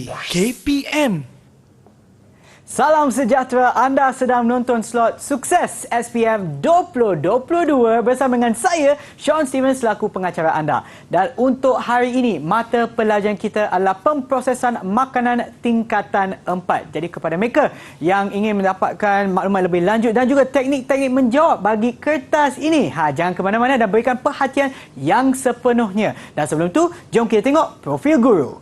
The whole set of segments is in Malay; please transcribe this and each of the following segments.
TV KPM. Salam sejahtera, anda sedang menonton slot Sukses SPM 2022 bersama dengan saya, Sean Stevens selaku pengacara anda. Dan untuk hari ini, mata pelajaran kita adalah pemprosesan makanan tingkatan 4. Jadi kepada mereka yang ingin mendapatkan maklumat lebih lanjut dan juga teknik-teknik menjawab bagi kertas ini, jangan ke mana-mana dan berikan perhatian yang sepenuhnya. Dan sebelum tu, jom kita tengok profil guru.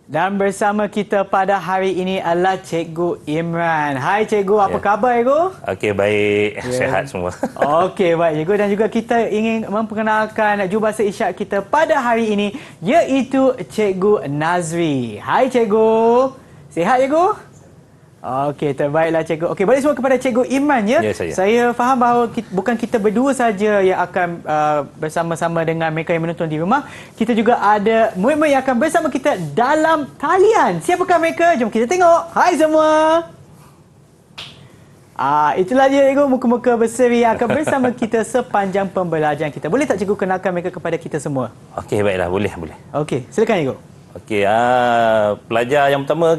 Dan bersama kita pada hari ini adalah Cikgu Imran. Hai Cikgu, apa khabar Cikgu? Okey, baik. Sihat semua. Okey, baik Cikgu. Dan juga kita ingin memperkenalkan jurubahasa isyarat kita pada hari ini, iaitu Cikgu Nazri. Hai Cikgu. Sihat Cikgu? Okey, terbaiklah Cikgu. Okey, balik semua kepada Cikgu Imran ya. Ya, saya faham bahawa bukan kita berdua saja yang akan bersama-sama dengan mereka yang menonton di rumah. Kita juga ada murid-murid yang akan bersama kita dalam talian. Siapakah mereka? Jom kita tengok. Hai semua. Itulah dia Cikgu, muka-muka berseri yang akan bersama kita sepanjang pembelajaran kita. Boleh tak Cikgu kenalkan mereka kepada kita semua? Okey, baiklah. Boleh. Okey, silakan Cikgu. Okey, pelajar yang pertama,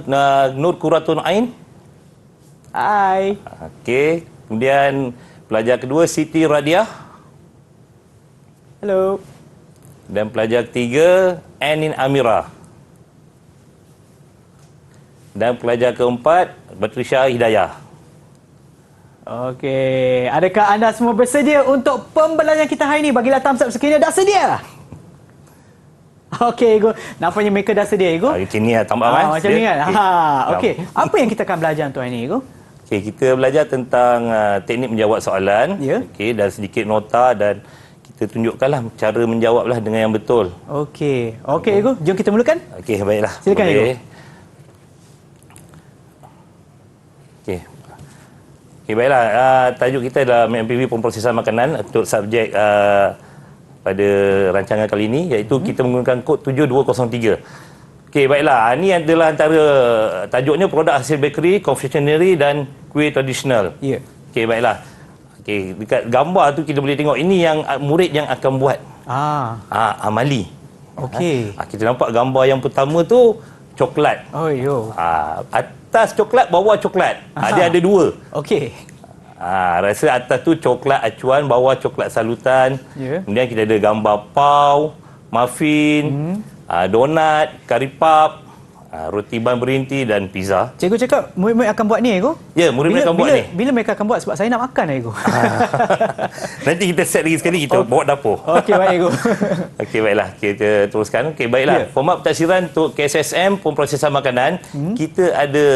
Nur Quratun Ain. Hai. Okey, kemudian pelajar kedua Siti Radiah. Hello. Dan pelajar ketiga Anin Amira. Dan pelajar keempat Batrisha Hidayah. Okey, adakah anda semua bersedia untuk pembelajaran kita hari ini? Bagilah thumbs up sekiranya dah sedia. Okey, Igu. Nampaknya mereka dah sedia, Igu. Macam ni lah, tambah kan? Macam ni kan? Okey, apa yang kita akan belajar untuk hari ini, Igu? Okey, kita belajar tentang teknik menjawab soalan. Ya. Okey, dan sedikit nota dan kita tunjukkanlah cara menjawablah dengan yang betul. Okey, Igu. Jom kita mulakan. Okey, baiklah. Silakan, Igu. Okey, baiklah. Tajuk kita adalah MPV pemprosesan makanan untuk subjek pada rancangan kali ini, iaitu kita menggunakan kod 7203. Okey, baiklah. Ini adalah antara tajuknya produk hasil bakery, confectionery dan kuih tradisional. Ya. Okey, baiklah. Okey, dekat gambar tu kita boleh tengok ini yang murid yang akan buat. Amali. Okey. Kita nampak gambar yang pertama tu coklat. Oh, yo. Atas coklat, bawah coklat. Dia ada dua. Okey. Rasa atas tu coklat acuan, bawah coklat salutan. Ya. Kemudian kita ada gambar pau, muffin, donat, kari puff, roti ban berinti dan pizza. Cikgu cakap murid-murid akan buat ni, Igu? Ya, murid-murid akan buat ni. Bila mereka akan buat? Sebab saya nak makan, Igu. Nanti kita set lagi sekali, kita bawa dapur. Okey, baik, Igu. Okey, baiklah. Kita teruskan. Okey, baiklah. Format pentadbiran untuk KSSM, pemprosesan makanan, kita ada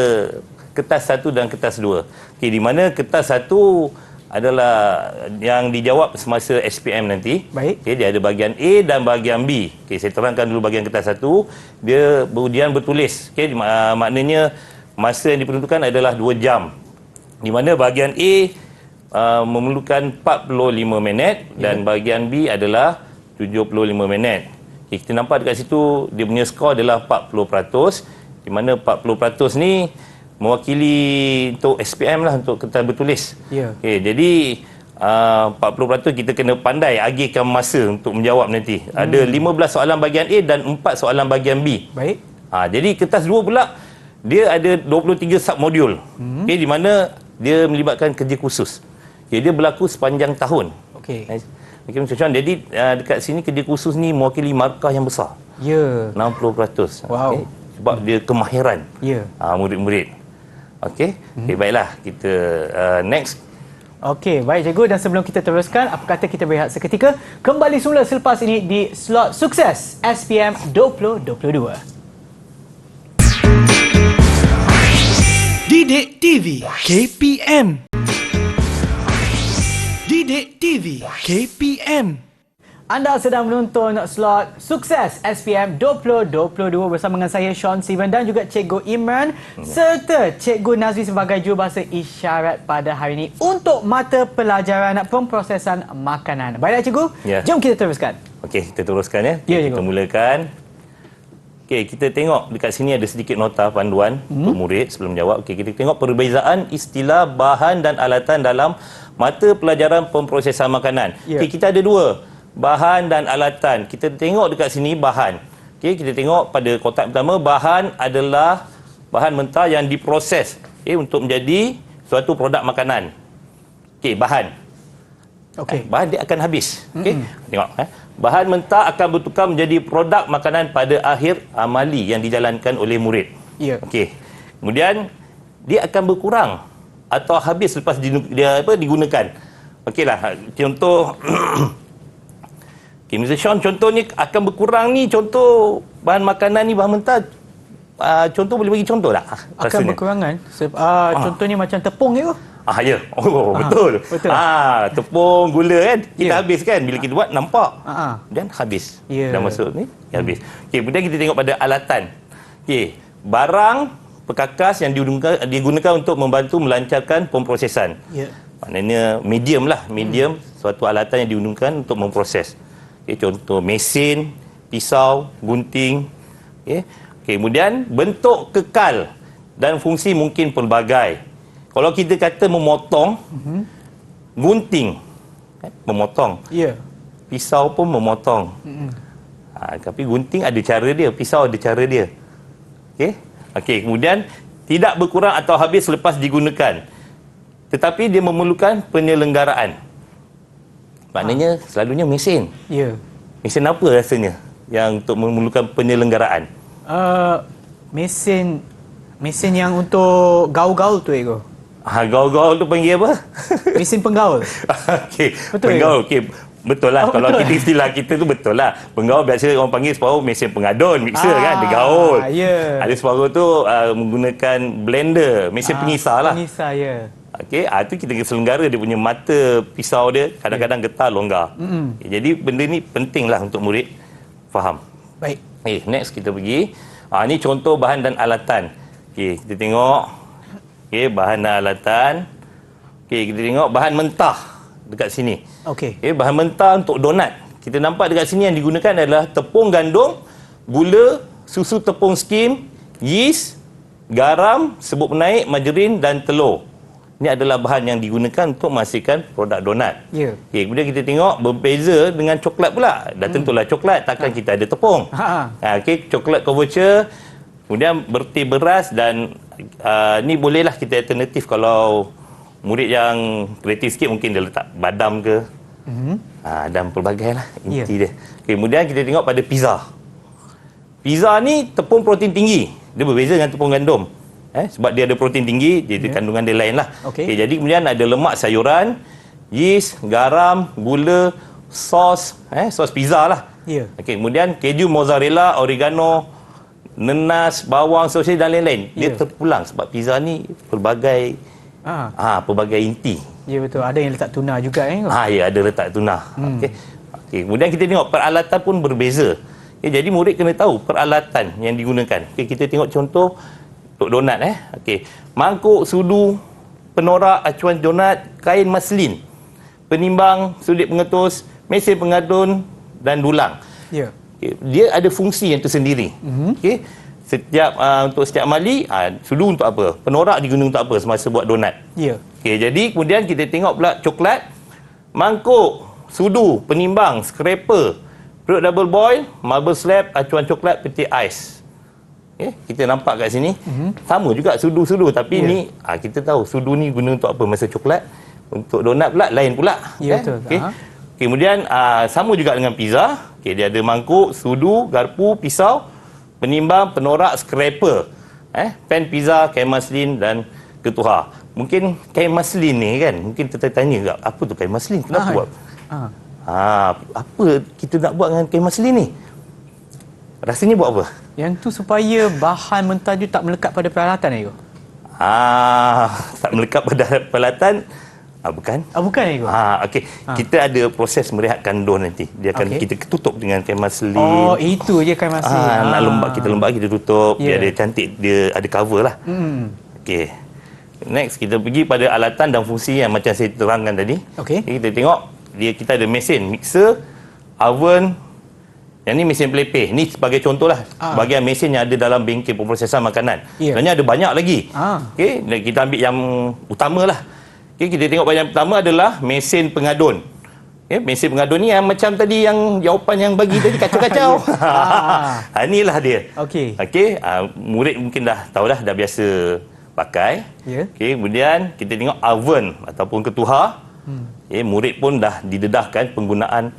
kertas 1 dan kertas 2. Okey, di mana kertas 1 adalah yang dijawab semasa SPM nanti. Baik. Okey, dia ada bahagian A dan bahagian B. Okey, saya terangkan dulu bahagian kertas 1. Dia ujian bertulis. Okey, maknanya masa yang diperuntukkan adalah 2 jam. Di mana bahagian A memerlukan 45 minit dan bahagian B adalah 75 minit. Okey, kita nampak dekat situ dia punya skor adalah 40%. Di mana 40% ni mewakili untuk SPM lah, untuk kertas bertulis. Ya. Okay, jadi 40% kita kena pandai agihkan masa untuk menjawab nanti. Ada 15 soalan bahagian A dan 4 soalan bahagian B. Baik. Jadi kertas 2 pula dia ada 23 submodul. Okay, di mana dia melibatkan kerja khusus. Okay, dia berlaku sepanjang tahun. Okey. Okay, Mr. Chuan, jadi dekat sini kerja khusus ni mewakili markah yang besar. Ya. 60%. Wow. Okay, sebab dia kemahiran murid-murid. Okey, baiklah, kita next. Okey, baik cikgu, dan sebelum kita teruskan, apa kata kita berehat seketika, kembali semula selepas ini di slot Sukses SPM 2022. Didik TV KPM. Didik TV KPM. Anda sedang menonton slot sukses SPM 2022 bersama dengan saya Sean Steven dan juga Cikgu Imran serta Cikgu Nazri sebagai jurubahasa isyarat pada hari ini untuk mata pelajaran pemprosesan makanan. Baiklah Cikgu, jom kita teruskan. Okey, kita teruskan ya. Ya, Kita Cikgu. mulakan. Okey, kita tengok dekat sini ada sedikit nota panduan untuk murid sebelum jawab. Okey, kita tengok perbezaan istilah bahan dan alatan dalam mata pelajaran pemprosesan makanan. Ya. Okey, kita ada dua, bahan dan alatan. Kita tengok dekat sini bahan. Okey, kita tengok pada kotak pertama, bahan adalah bahan mentah yang diproses untuk menjadi suatu produk makanan. Okey, bahan. Okey. Bahan dia akan habis. Okey. Tengok bahan mentah akan bertukar menjadi produk makanan pada akhir amali yang dijalankan oleh murid. Ya. Okey. Kemudian dia akan berkurang atau habis lepas digunakan. Okeylah, contoh okey, Mr. Sean, contohnya akan berkurang ni, contoh bahan makanan ni, bahan mentah. Contoh boleh bagi contoh tak? Akan berkurangan. Contohnya macam tepung itu. Ya. Betul. Betul. Tepung, gula kan. Kita Ya. habis kan. Bila kita buat, nampak. Dan habis. Ya. Dah masuk ni, habis. Okey, kemudian kita tengok pada alatan. Okey, barang perkakas yang digunakan untuk membantu melancarkan pemprosesan. Ya. Maknanya medium lah. Medium, suatu alatan yang digunakan untuk memproses. Okey, contoh mesin, pisau, gunting. Okey, kemudian bentuk kekal dan fungsi mungkin pelbagai. Kalau kita kata memotong, gunting memotong, Ya. pisau pun memotong. Tapi gunting ada cara dia, pisau ada cara dia. Okey, kemudian tidak berkurang atau habis selepas digunakan. Tetapi dia memerlukan penyelenggaraan. Maknanya selalunya mesin. Ya. Mesin apa rasanya yang untuk memerlukan penyelenggaraan? Mesin yang untuk gaul-gaul tu Ego. Gaul-gaul tu panggil apa? Mesin penggaul. Okey, Betul penggaul. Okey, betul lah. Kalau betul. kita istilah kita tu betul lah. Penggaul biasa orang panggil separuh mesin pengadun, mixer kan, dia gaul. Ya. Ada separuh tu menggunakan blender, mesin pengisar lah. Pengisar, ya. Okey, tu kita selenggara dia punya mata pisau dia kadang-kadang getah longgar. Jadi benda ni penting lah untuk murid faham. Baik. Next kita pergi. Ni contoh bahan dan alatan. Okey, kita tengok. Okey, bahan dan alatan. Okey, kita tengok bahan mentah dekat sini. Okey. Bahan mentah untuk donat. Kita nampak dekat sini yang digunakan adalah tepung gandum, gula, susu tepung skim, yeast, garam, serbuk penaik, margarin dan telur. Ini adalah bahan yang digunakan untuk menghasilkan produk donat. Ya. Okey, kemudian kita tengok berbeza dengan coklat pula. Dah tentulah coklat, takkan kita ada tepung. Okey, coklat Coverture, kemudian berti beras dan ni bolehlah kita alternatif kalau murid yang kreatif sikit mungkin dia letak badam ke. Dan pelbagai lah inti dia. Okay, kemudian kita tengok pada pizza. Pizza ni tepung protein tinggi. Dia berbeza dengan tepung gandum. Sebab dia ada protein tinggi, jadi kandungan dia lain lah. Okey. Okay, jadi kemudian ada lemak sayuran, yeast, garam, gula, sos, sos pizza lah. Ya. Okay, kemudian keju mozzarella, oregano, nenas, bawang, sosis dan lain-lain. Dia terpulang sebab pizza ni pelbagai pelbagai inti. Ya betul. Ada yang letak tuna juga Ya, ada letak tuna. Okey, kemudian kita tengok peralatan pun berbeza. Jadi murid kena tahu peralatan yang digunakan. Kita tengok contoh untuk donat mangkuk, sudu, penorak, acuan donat, kain maslin, penimbang, sulit pengetus, mesin pengadun dan dulang. Ya. Dia ada fungsi yang tersendiri. Untuk setiap amali, sudu untuk apa? Penorak digunakan untuk apa semasa buat donat. Ya. Jadi kemudian kita tengok pula coklat, mangkuk, sudu, penimbang, scraper, perut double boil, marble slab, acuan coklat, peti ais. Kita nampak kat sini. Sama juga sudu-sudu, tapi ni kita tahu sudu ni guna untuk apa masa coklat. Untuk donat pula lain pula. Ya, betul. Kemudian sama juga dengan pizza. Dia ada mangkuk, sudu, garpu, pisau, penimbang, penorak, scraper, pan pizza, kain maslin dan ketuhar. Mungkin kain maslin ni kan, mungkin tertanya juga, apa tu kain maslin? Kenapa buat? Apa kita nak buat dengan kain maslin ni? Rasanya buat apa? Yang tu supaya bahan mentah tu tak melekat pada peralatan itu. Tak melekat pada peralatan. Bukan. Bukan Ego. Okey. Kita ada proses merehatkan dough nanti. Dia akan kita tutup dengan kain maslin. Oh, itu je kan masih. Nak lembab kita tutup. Biar dia cantik, dia ada cover lah. Okey. Next kita pergi pada alatan dan fungsi yang macam saya terangkan tadi. Okey. Kita tengok kita ada mesin mixer, oven. Yang ni mesin pelepeh. Ni sebagai contoh lah. Bahagian mesin yang ada dalam bengkel pemprosesan makanan. Sebenarnya ada banyak lagi. Okey, kita ambil yang utama lah. Okay, kita tengok bahagian pertama adalah mesin pengadun. Okay, mesin pengadun ni yang macam tadi yang jawapan yang bagi tadi kacau-kacau. Inilah dia. Okey. Okey, murid mungkin dah tahu dah biasa pakai. Okey, kemudian kita tengok oven ataupun ketuha. Okay, murid pun dah didedahkan penggunaan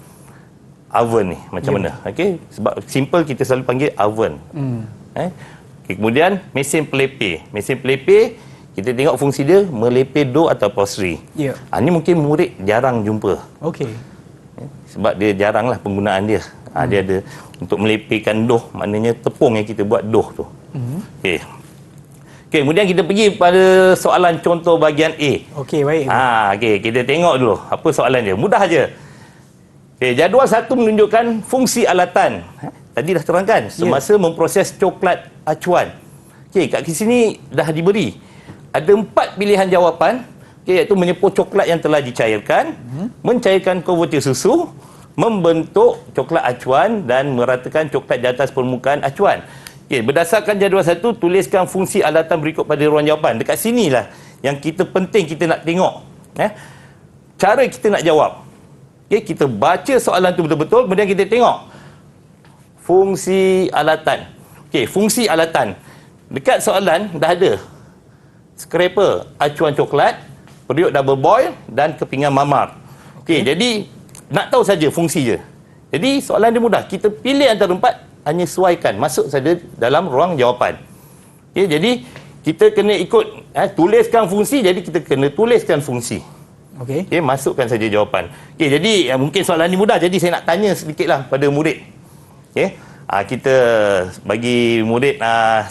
oven ni macam mana. Okey, sebab simple kita selalu panggil oven. Okay, kemudian mesin pelepeh. Mesin pelepeh kita tengok fungsi dia melepeh dough atau pastry. Ini mungkin murid jarang jumpa. Okey. Sebab dia jaranglah penggunaan dia. Dia ada untuk melepehkan dough, maknanya tepung yang kita buat dough tu. Okey. Okey, kemudian kita pergi pada soalan contoh bahagian A. Okey, baik. Okey, kita tengok dulu apa soalan dia. Mudah aja. Okey, jadual 1 menunjukkan fungsi alatan. Tadi dah terangkan semasa memproses coklat acuan. Okey, kat sini dah diberi ada 4 pilihan jawapan, iaitu menyepuh coklat yang telah dicairkan, mencairkan konverter susu, membentuk coklat acuan dan meratakan coklat di atas permukaan acuan. Okay, berdasarkan jadual 1, tuliskan fungsi alatan berikut pada ruang jawapan. Dekat sinilah yang penting kita nak tengok. Cara kita nak jawab. Okay, kita baca soalan tu betul-betul, kemudian kita tengok fungsi alatan. Okay, fungsi alatan. Dekat soalan dah ada scraper, acuan coklat, periuk double boil dan kepingan mamar. Okey, jadi nak tahu saja fungsi je. Jadi soalan dia mudah. Kita pilih antara 4, hanya sesuaikan, masuk saja dalam ruang jawapan. Okey, jadi kita kena ikut tuliskan fungsi, jadi kita kena tuliskan fungsi. Okey. Okey, masukkan saja jawapan. Okey, jadi mungkin soalan ni mudah, jadi saya nak tanya sedikitlah pada murid. Okey. Kita bagi murid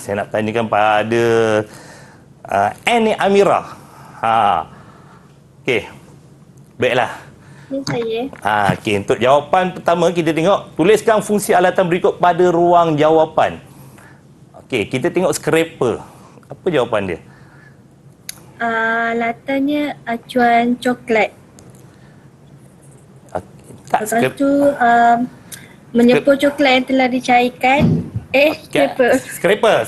saya nak tanyakan pada Annie Amira. Okey. Baiklah. Ini saya. Okey, untuk jawapan pertama kita tengok tuliskan fungsi alatan berikut pada ruang jawapan. Okey, kita tengok scraper. Apa jawapan dia? Alatannya acuan coklat. Tak Lepas tu menyepuh coklat yang telah dicairkan. Scraper.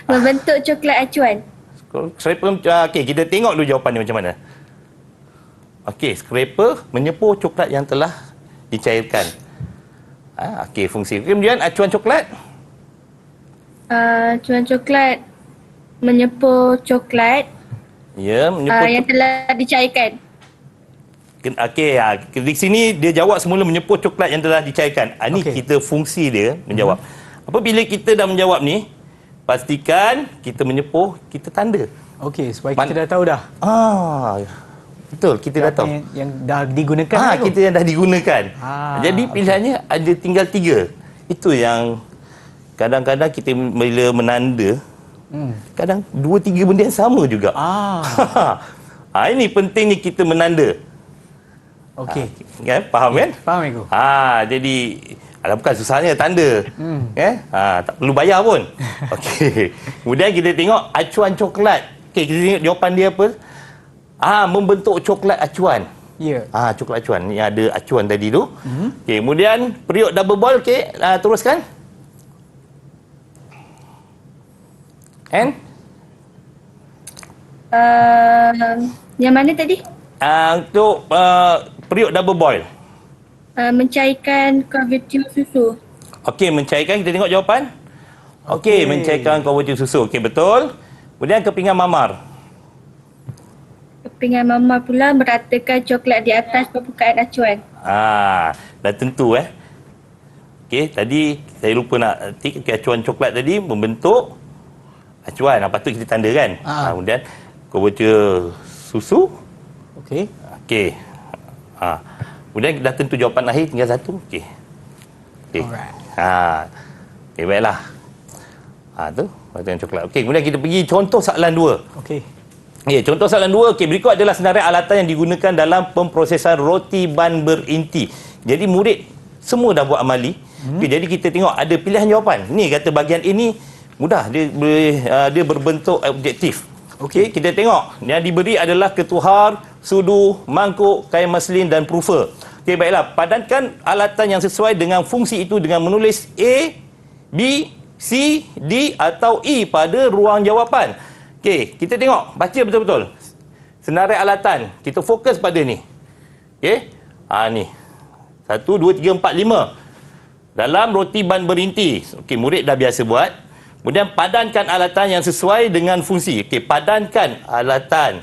Membentuk coklat acuan. Scraper, okey, kita tengok dulu jawapan dia macam mana. Okey, scraper menyepuh coklat yang telah dicairkan. Okey, fungsi. Kemudian acuan coklat. Acuan coklat menyepuh coklat yang telah dicairkan. Okey, di sini dia jawab semula menyepuh coklat yang telah dicairkan. Ini kita fungsi dia menjawab. Apabila kita dah menjawab ni, pastikan kita menyepuh, kita tanda. Okey, supaya kita dah tahu dah. Betul, kita dah tahu. Yang dah digunakan. Kita yang dah digunakan. Jadi pilihannya ada tinggal 3. Itu yang kadang-kadang kita bila menanda, kadang 2-3 benda yang sama juga. Ini penting ni kita menanda. Okey. Faham kan? Faham aku. Jadi bukan susahnya tanda. Tak perlu bayar pun. Okey. Kemudian kita tengok acuan coklat. Okey, kita tengok jawapan dia apa? Membentuk coklat acuan. Coklat acuan. Ni ada acuan tadi tu. Okey, kemudian periuk double boil. Okey, teruskan. Yang mana tadi? Untuk periuk double boil. Mencairkan konverter susu. Okey, mencairkan, kita tengok jawapan. Okey, mencairkan konverter susu. Okey, betul. Kemudian kepingan mamar. Kepingan mamar pula meratakan coklat di atas permukaan acuan. Dah tentu Okey, tadi saya lupa nak tik acuan coklat tadi membentuk acuan. Patut kita tanda kan. Kemudian konverter susu. Okey. Okey. Kemudian dah tentu jawapan akhir, tinggal satu. Okey. Alright. Okey, baiklah. Tu, batang coklat. Okey, kemudian kita pergi contoh soalan 2. Okey. Contoh soalan 2. Berikut adalah senarai alatan yang digunakan dalam pemprosesan roti ban berinti. Jadi murid semua dah buat amali. Jadi kita tengok ada pilihan jawapan. Ni kata bahagian ini mudah, dia berbentuk objektif. Kita tengok yang diberi adalah ketuhar, sudu, mangkuk, kain maslin dan proofer. Baiklah, padankan alatan yang sesuai dengan fungsi itu dengan menulis A, B, C, D atau E pada ruang jawapan. Kita tengok, baca betul-betul. Senarai alatan, kita fokus pada ni. Ni. 1, 2, 3, 4, 5. Dalam roti ban berinti. Murid dah biasa buat. Kemudian padankan alatan yang sesuai dengan fungsi. Padankan alatan.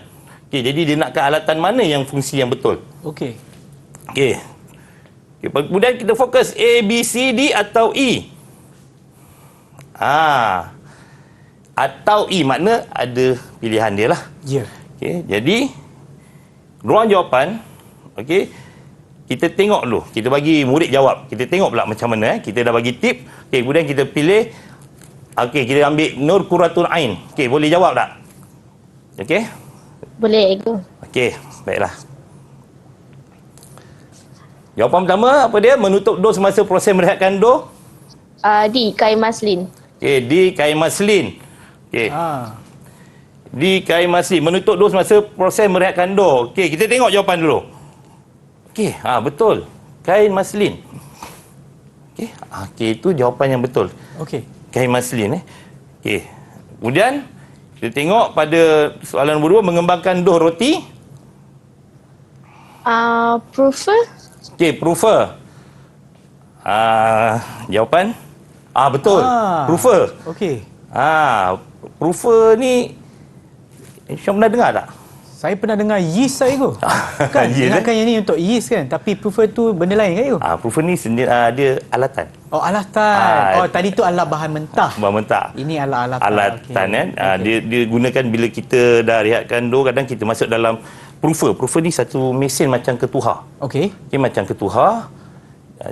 Jadi dia nakkan alatan mana yang fungsi yang betul. Kemudian kita fokus A, B, C, D atau E. Atau E makna ada pilihan dia lah. Jadi ruang jawapan, kita tengok dulu. Kita bagi murid jawab. Kita tengok pula macam mana. Kita dah bagi tip. Kemudian kita pilih. Kita ambil Nur Quratul Ain. Boleh jawab tak? Boleh, Ego. Baiklah. Jawapan pertama apa dia? Menutup dos semasa proses merehatkan dos. D, kain maslin. D, kain maslin. Di kain maslin. Menutup dos masa proses merehatkan dos. Kita tengok jawapan dulu. Betul. Kain maslin. Itu jawapan yang betul. Kain maslin. Kemudian kita tengok pada soalan nombor 2, mengembangkan dos roti. Proofer. Proofer. Jawapan? Betul. Proofer. Proofer ni Syam pernah dengar tak? Saya pernah dengar yeast saya tu. Kan? Ingatkan yang ni untuk yeast kan? Tapi proofer tu benda lain kan tu? Proofer ni dia alatan. Alatan. Tadi tu alat bahan mentah. Bahan mentah. Ini alat-alatan. Alatan kan. Dia gunakan bila kita dah rehatkan dough, kadang kita masuk dalam proofer. Proofer ni satu mesin macam ketuhar. Macam ketuhar.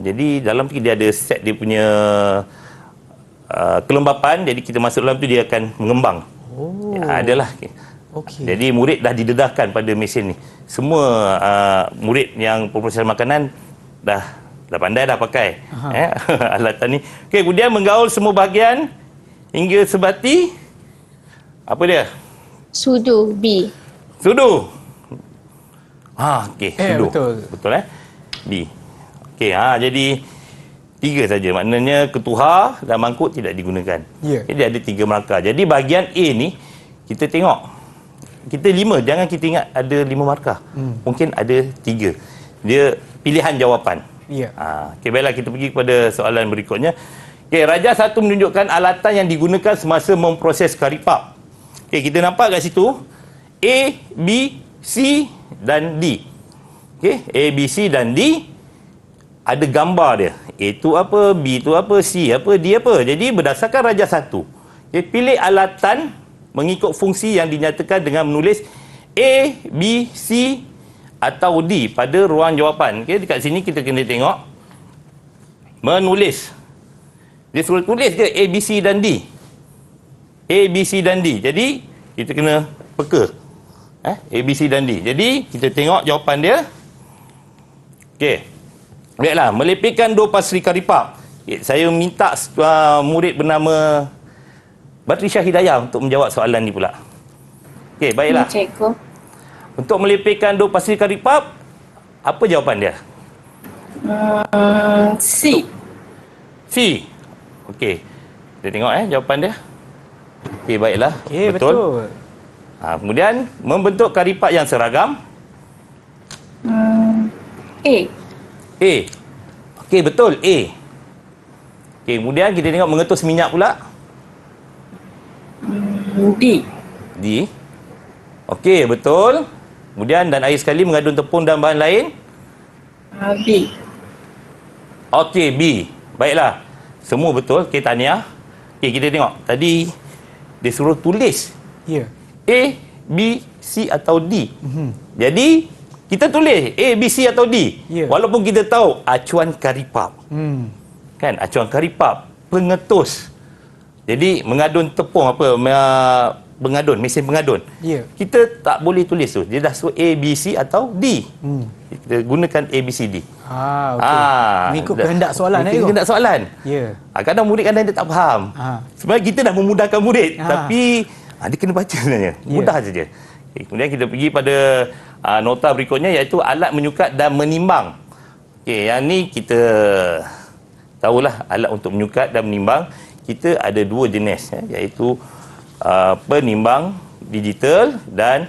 Jadi dalam tu dia ada set dia punya kelembapan. Jadi kita masuk dalam tu dia akan mengembang. Adalah. Jadi murid dah didedahkan pada mesin ni. Semua murid yang proses makanan dah pandai dah pakai alatan ni. Kemudian menggaul semua bahagian hingga sebati. Apa dia? Sudu, B. Sudu. Sudu. Betul B. Jadi 3 saja. Maknanya ketuhar dan mangkuk tidak digunakan. Jadi ada 3 markah. Jadi bahagian A ni kita tengok. Kita 5, jangan kita ingat ada 5 markah. Mungkin ada 3. Dia pilihan jawapan. Baiklah, kita pergi kepada soalan berikutnya. Raja 1 menunjukkan alatan yang digunakan semasa memproses karipap. Kita nampak kat situ A, B, C dan D. A, B, C dan D ada gambar dia. A tu apa, B tu apa, C apa, D apa. Jadi berdasarkan raja 1, pilih alatan mengikut fungsi yang dinyatakan dengan menulis A, B, C atau D pada ruang jawapan. Dekat sini kita kena tengok menulis. Dia suruh tulis je A, B, C dan D. A, B, C dan D. Jadi kita kena peka. A, B, C dan D. Jadi kita tengok jawapan dia. Baiklah, melipihkan dough pasri karipap. Saya minta murid bernama Batrisha Hidayah untuk menjawab soalan ni pula. Baiklah. Cikgu. Untuk melipihkan dough pasri karipap, apa jawapan dia? C. C. Kita tengok jawapan dia. Baiklah. Betul. Kemudian membentuk karipap yang seragam. A. Betul. A. Kemudian kita tengok mengetus minyak pula. D. Betul. Kemudian dan air sekali mengadun tepung dan bahan lain. B. B. Baiklah. Semua betul. Tahniah. Kita tengok. Tadi dia suruh tulis. A, B, C atau D. Jadi kita tulis A, B, C atau D. Walaupun kita tahu acuan karipap. Kan acuan karipap pengetus. Jadi mengadun tepung pengadun, mesin pengadun. Ya. Kita tak boleh tulis tu. Dia dah suruh A, B, C atau D. Kita gunakan A, B, C, D. Okey. Mengikut kehendak soalan. Mengikut kehendak soalan. Ya. Kadang murid kadang dia tak faham. Sebenarnya kita dah memudahkan murid. Tapi dia kena baca sebenarnya. Mudah saja. Kemudian kita pergi pada nota berikutnya iaitu alat menyukat dan menimbang. Yang ni kita tahulah alat untuk menyukat dan menimbang. Kita ada dua jenis iaitu penimbang digital dan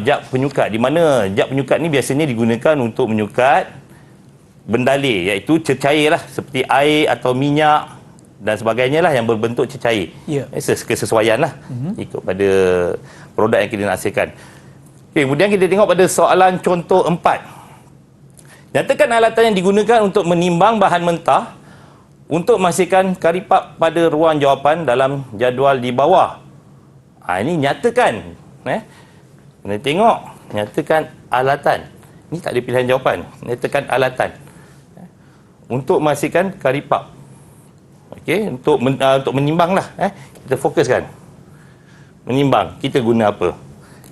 jap penyukat, di mana jap penyukat ni biasanya digunakan untuk menyukat bendalih iaitu cecair lah, seperti air atau minyak dan sebagainya lah yang berbentuk cecair. Kesesuaian lah ikut pada produk yang kita nak hasilkan. Kemudian kita tengok pada soalan contoh 4. Nyatakan alatan yang digunakan untuk menimbang bahan mentah untuk menghasilkan karipap pada ruang jawapan dalam jadual di bawah. Ini nyatakan. Kena tengok. Nyatakan alatan. Ini tak ada pilihan jawapan. Nyatakan alatan. Untuk menghasilkan karipap. Okey, untuk menimbang lah. Kita fokuskan. Menimbang. Kita guna apa?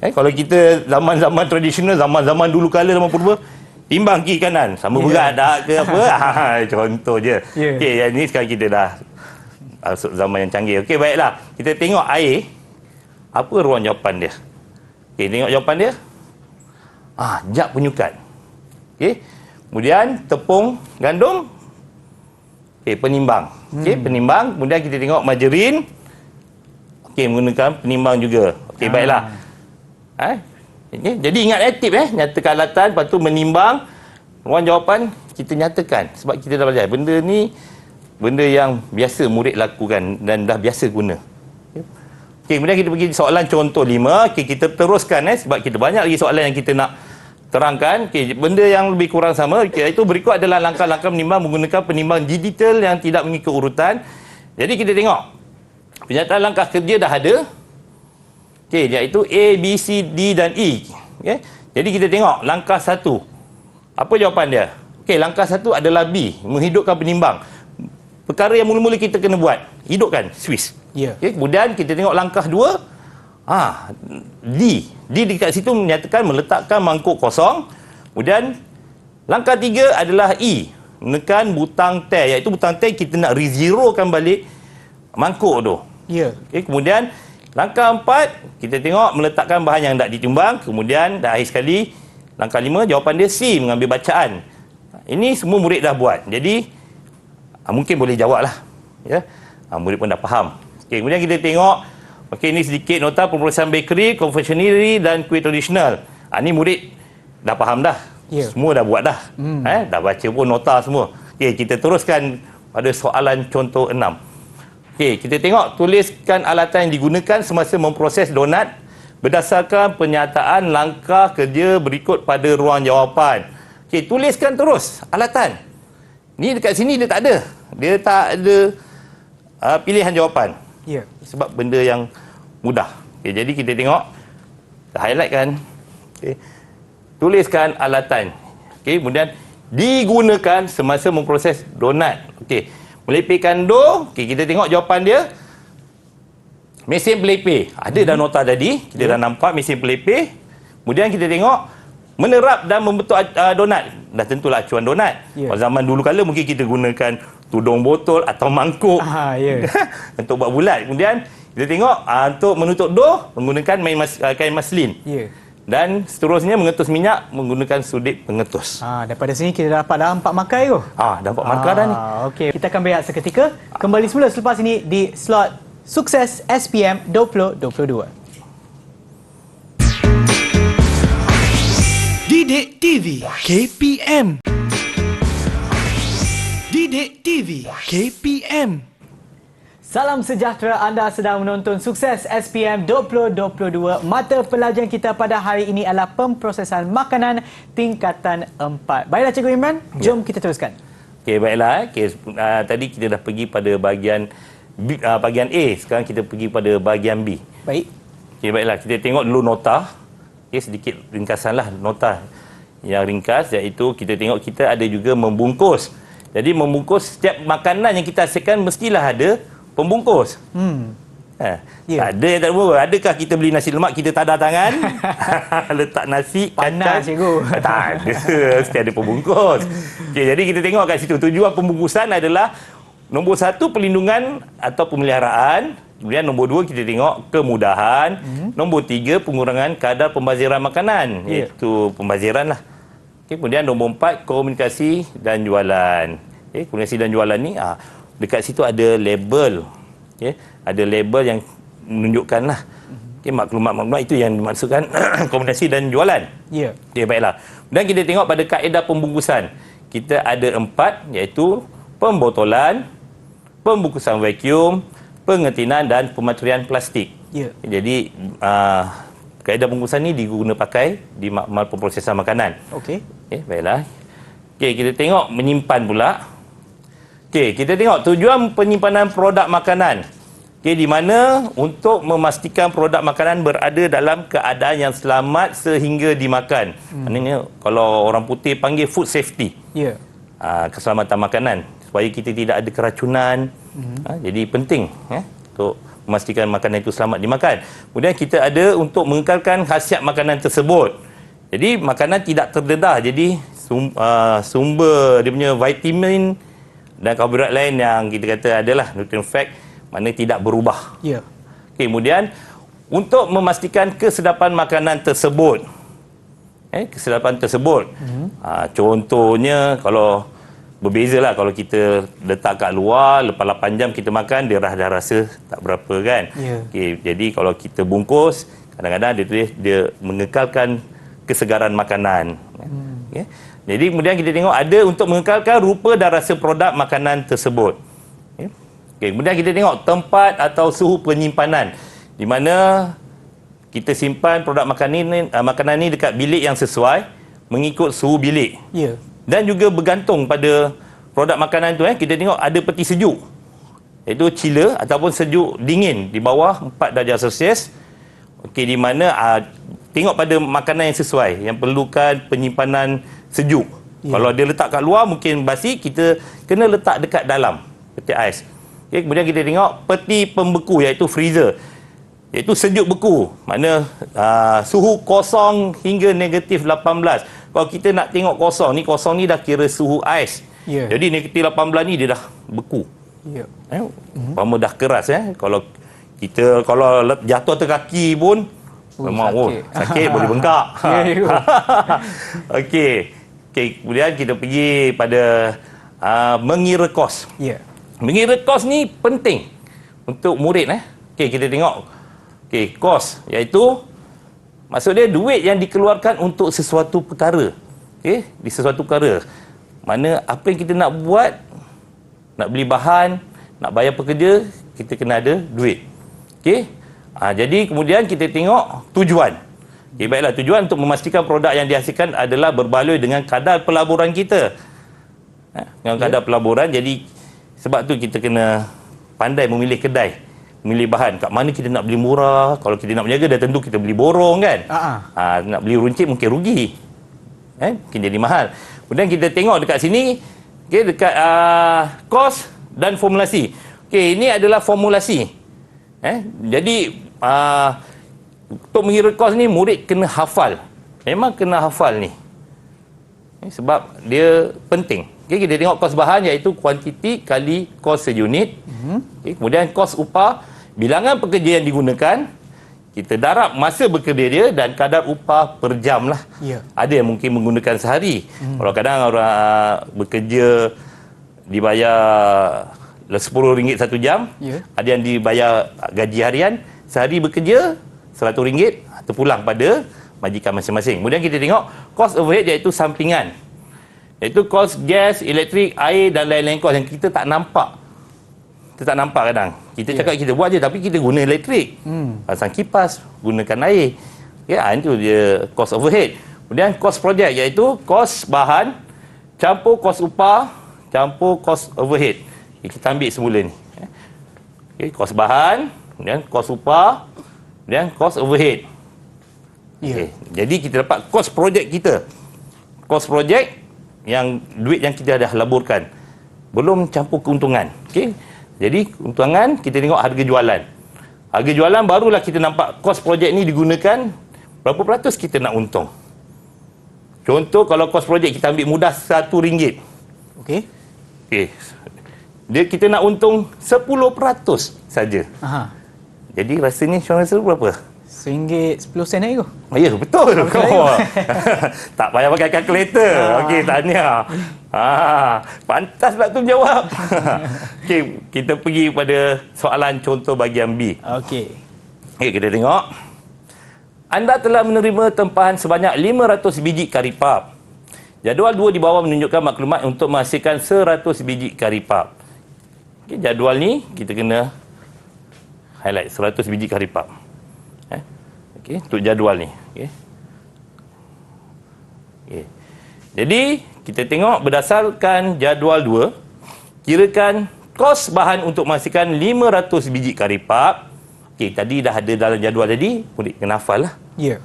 Kalau kita zaman-zaman tradisional, zaman-zaman dulu kala, zaman purba, timbang kiri kanan sama berat tak ke apa. Contoh je. Okey, yang ni sekarang kita dah masuk zaman yang canggih. Okey, baiklah. Kita tengok air. Apa ruang jawapan dia? Okey, tengok jawapan dia. Jap penyukat. Okey. Kemudian tepung gandum. Okey, penimbang. Okey, penimbang. Kemudian kita tengok margarin. Okey, menggunakan penimbang juga. Okey, baiklah. Okay. Jadi ingat tip nyatakan alatan, lepas tu menimbang, ruang jawapan kita nyatakan sebab kita dah belajar. Benda ni benda yang biasa murid lakukan dan dah biasa guna. Okey, kemudian kita pergi soalan contoh 5. Okey, kita teruskan sebab kita banyak lagi soalan yang kita nak terangkan. Okey, benda yang lebih kurang sama. Okey, itu berikut adalah langkah-langkah menimbang menggunakan penimbang digital yang tidak mengikut urutan. Jadi kita tengok pernyataan langkah kerja dah ada. Okey, iaitu A, B, C, D dan E. Okey. Jadi kita tengok langkah 1. Apa jawapan dia? Okey, langkah 1 adalah B, menghidupkan penimbang. Perkara yang mula-mula kita kena buat, hidupkan Swiss. Okey, kemudian kita tengok langkah 2. D. D dekat situ menyatakan meletakkan mangkuk kosong. Kemudian langkah 3 adalah E, menekan butang tab, iaitu butang tab kita nak re-zerokan balik mangkuk tu. Okey, kemudian langkah 4, kita tengok meletakkan bahan yang tak ditimbang. Kemudian dah akhir sekali, langkah 5, jawapan dia C, mengambil bacaan. Ini semua murid dah buat. Jadi, mungkin boleh jawab lah. Murid pun dah faham. Okay, kemudian kita tengok, ini sedikit nota pemrosesan bakery, confectionery dan kuih tradisional. Ini murid dah faham dah. Semua dah buat dah. Dah baca pun nota semua. Okay, kita teruskan pada soalan contoh 6. Okey, kita tengok tuliskan alatan yang digunakan semasa memproses donat berdasarkan pernyataan langkah kerja berikut pada ruang jawapan. Okey, tuliskan terus alatan. Ni dekat sini dia tak ada. Dia tak ada pilihan jawapan. Sebab benda yang mudah. Okey, jadi kita tengok, kita highlight kan. Okey. Tuliskan alatan. Okey, kemudian digunakan semasa memproses donat. Okey. Melipihkan dough. Okay, kita tengok jawapan dia. Mesin pelipih. Ada dah nota tadi. Kita dah nampak mesin pelipih. Kemudian kita tengok menerap dan membentuk donat. Dah tentulah acuan donat. Kalau zaman dulu kala mungkin kita gunakan tudung botol atau mangkuk untuk buat bulat. Kemudian kita tengok untuk menutup dough menggunakan kain maslin. Dan seterusnya mengetus minyak menggunakan sudik pengetus. Daripada sini kita dapat dah 4 markah tu. Dah 4 markah dah ni. Okey, kita akan berehat seketika. Kembali semula selepas ini di slot Sukses SPM 2022. Didik TV KPM. Didik TV KPM. Salam sejahtera, anda sedang menonton Sukses SPM 2022. Mata pelajaran kita pada hari ini adalah pemprosesan makanan tingkatan 4. Baiklah Cikgu Imran, jom kita teruskan. Okey, baiklah. Tadi kita dah pergi pada bahagian A, sekarang kita pergi pada bahagian B. Baik. Okey, baiklah. Kita tengok dulu nota. Okey, sedikit ringkasanlah nota yang ringkas, iaitu kita tengok kita ada juga membungkus. Jadi membungkus setiap makanan yang kita hasilkan mestilah ada pembungkus. Ya. Tak ada yang tak berubah. Adakah kita beli nasi lemak, kita tadar tangan, letak nasi, Panas, cikgu. Tak ada. Mesti ada pembungkus. Okay, jadi kita tengok kat situ. Tujuan pembungkusan adalah nombor 1, perlindungan atau pemeliharaan. Kemudian nombor 2, kita tengok kemudahan. Nombor 3, pengurangan kadar pembaziran makanan. Ya. Iaitu pembaziran lah. Okay, kemudian nombor 4, komunikasi dan jualan. Okay, komunikasi dan jualan ni, dekat situ ada label. Okay, ada label yang menunjukkan lah. Okay, maklumat-maklumat itu yang dimaksudkan komunikasi dan jualan. Ya. Okay, baiklah. Dan kita tengok pada kaedah pembungkusan. Kita ada 4, iaitu pembotolan, pembungkusan vacuum, pengetinan dan pematerian plastik. Ya. Jadi, kaedah pembungkusan ni diguna pakai di makmal pemprosesan makanan. Okey. Okay, baiklah. Okay, kita tengok menyimpan pula. Okay, kita tengok tujuan penyimpanan produk makanan. Okay, di mana untuk memastikan produk makanan berada dalam keadaan yang selamat sehingga dimakan. Maknanya, kalau orang putih panggil food safety. Ya. Keselamatan makanan. Supaya kita tidak ada keracunan. Jadi penting untuk memastikan makanan itu selamat dimakan. Kemudian kita ada untuk mengekalkan khasiat makanan tersebut. Jadi makanan tidak terdedah. Jadi sumber dia punya vitamin dan karbohidrat lain yang kita kata adalah nutrient fact, maknanya tidak berubah. Ya. Okay, kemudian untuk memastikan kesedapan makanan tersebut. Kesedapan tersebut. Contohnya kalau berbezalah kalau kita letak kat luar, lepas 8 jam kita makan, dia dah rasa tak berapa kan. Ya. Okay, jadi kalau kita bungkus, kadang-kadang dia tulis dia mengekalkan kesegaran makanan. Okay. Jadi kemudian kita tengok ada untuk mengekalkan rupa dan rasa produk makanan tersebut. Okay. Kemudian kita tengok tempat atau suhu penyimpanan, di mana kita simpan produk makanan ini dekat bilik yang sesuai mengikut suhu bilik. Ya. Dan juga bergantung pada produk makanan tu, kita tengok ada peti sejuk, iaitu chiller ataupun sejuk dingin di bawah 4 darjah Celsius. Okey, di mana tengok pada makanan yang sesuai, yang perlukan penyimpanan sejuk. Kalau dia letak kat luar mungkin basi, kita kena letak dekat dalam peti ais. Okey, kemudian kita tengok peti pembeku, iaitu freezer, iaitu sejuk beku, makna suhu kosong hingga negatif 18. Kalau kita nak tengok kosong ni dah kira suhu ais. Ya. Jadi negatif 18 ni dia dah beku. Ya. Umpama dah keras. Kalau kita jatuh atas kaki pun memang sakit boleh bengkak. Ya, ya. Okey. Kemudian kita pergi pada mengira kos. Ya. Mengira kos ni penting untuk murid. Okey, kita tengok. Okey, kos iaitu maksud dia duit yang dikeluarkan untuk sesuatu perkara. Okey, di sesuatu perkara. Mana apa yang kita nak buat, nak beli bahan, nak bayar pekerja, kita kena ada duit. Okey. Jadi kemudian kita tengok tujuan. Okey, baiklah, tujuan untuk memastikan produk yang dihasilkan adalah berbaloi dengan kadar pelaburan kita. Dengan kadar pelaburan, jadi sebab tu kita kena pandai memilih kedai, memilih bahan. Kat mana kita nak beli murah. Kalau kita nak berniaga, dah tentu kita beli borong kan. Nak beli runcit mungkin rugi. Mungkin jadi mahal. Kemudian kita tengok dekat sini, dekat kos dan formulasi. Ini adalah formulasi. Jadi untuk mengira kos ni, murid kena hafal. Memang kena hafal ni. Sebab dia penting. Kita tengok kos bahan, iaitu kuantiti kali kos seunit. Kemudian kos upah, bilangan pekerja yang digunakan, kita darab masa bekerja dia dan kadar upah per jam lah. Ya. Ada yang mungkin menggunakan sehari. Kalau kadang orang bekerja dibayar RM10 1 jam. Ya. Ada yang dibayar gaji harian, sehari bekerja RM100 atau pulang pada majikan masing-masing. Kemudian kita tengok kos overhead, iaitu sampingan. Iaitu kos gas, elektrik, air dan lain-lain kos yang kita tak nampak. Kita tak nampak kadang. Kita cakap kita buat je, tapi kita guna elektrik. Pasang kipas, gunakan air. Itu dia kos overhead. Kemudian kos projek, iaitu kos bahan campur kos upah campur kos overhead. Kita ambil semula ni. Kos bahan, kemudian kos upah, kemudian kos overhead. Jadi kita dapat kos projek kita. Kos projek yang duit yang kita dah laburkan. Belum campur keuntungan. Jadi keuntungan kita tengok harga jualan. Harga jualan barulah kita nampak kos projek ni digunakan, berapa peratus kita nak untung. Contoh kalau kos projek kita ambil mudah RM1. Okey. Okey. Kita nak untung 10% saja. Aha. Jadi rasanya Sean rasa berapa? RM1.10 lagi tu. Ya, betul. Betul. Tak payah pakai kalkulator. Okey, tahniah. Pantas pula tu jawab. Okey, kita pergi pada soalan contoh bahagian B. Okey. Okey, kita tengok. Anda telah menerima tempahan sebanyak 500 biji karipap. Jadual 2 di bawah menunjukkan maklumat untuk menghasilkan 100 biji karipap. Okey, jadual ni kita kena highlight 100 biji karipap. Okey, untuk jadual ni. Okey. Okey. Jadi, kita tengok berdasarkan jadual 2, kirakan kos bahan untuk menghasilkan 500 biji karipap. Okey, tadi dah ada dalam jadual tadi, murid kena hafal lah. Ya.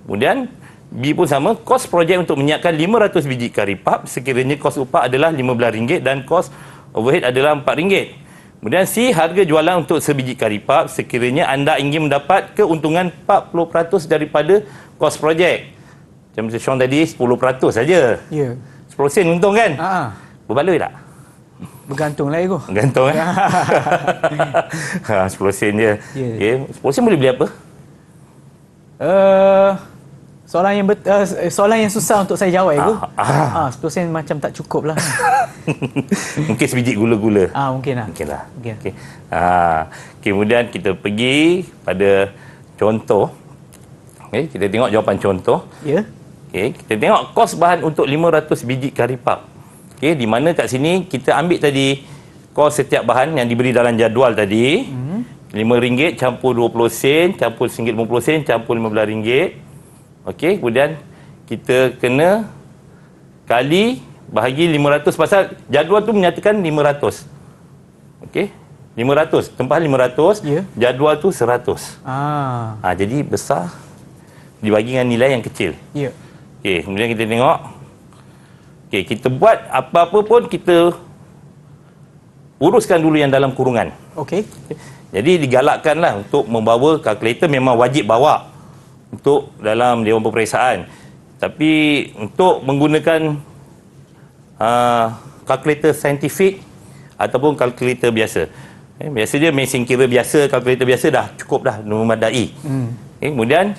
Kemudian B pun sama, kos projek untuk menyiapkan 500 biji karipap sekiranya kos upah adalah RM15 dan kos overhead adalah RM4. Kemudian C, harga jualan untuk sebiji karipap sekiranya anda ingin mendapat keuntungan 40% daripada kos projek. Macam Sean tadi 10% saja. Ya. 10% untung kan? Berbaloi tak? Bergantung lah ego. Gantung kan? 10% je. Ya. Okay. 10% boleh beli apa? Soalan yang susah untuk saya jawab ego. 10% macam tak cukup lah. Mungkin sebiji gula-gula. Mungkin lah. Mungkin lah. Mungkin. Okay. Kemudian kita pergi pada contoh. Okay, kita tengok jawapan contoh. Ya. Okay, kita tengok kos bahan untuk 500 biji karipap. Okay, di mana kat sini kita ambil tadi kos setiap bahan yang diberi dalam jadual tadi. RM5 campur 20 sen, campur RM1.50 sen, campur RM15. Okey, kemudian kita kena kali bahagi 500 pasal jadual tu menyatakan 500. Okey, 500, tempahan 500, Ya. jadual tu 100. Jadi besar dibagi dengan nilai yang kecil. Ya. Okey, kemudian kita tengok. Okey, kita buat apa-apa pun kita uruskan dulu yang dalam kurungan. Okey. Jadi digalakkanlah untuk membawa kalkulator, memang wajib bawa untuk dalam Dewan Peperiksaan. Tapi untuk menggunakan kalkulator saintifik ataupun kalkulator biasa. Biasa dia mesin kira biasa, kalkulator biasa dah cukup dah, memadai. Kemudian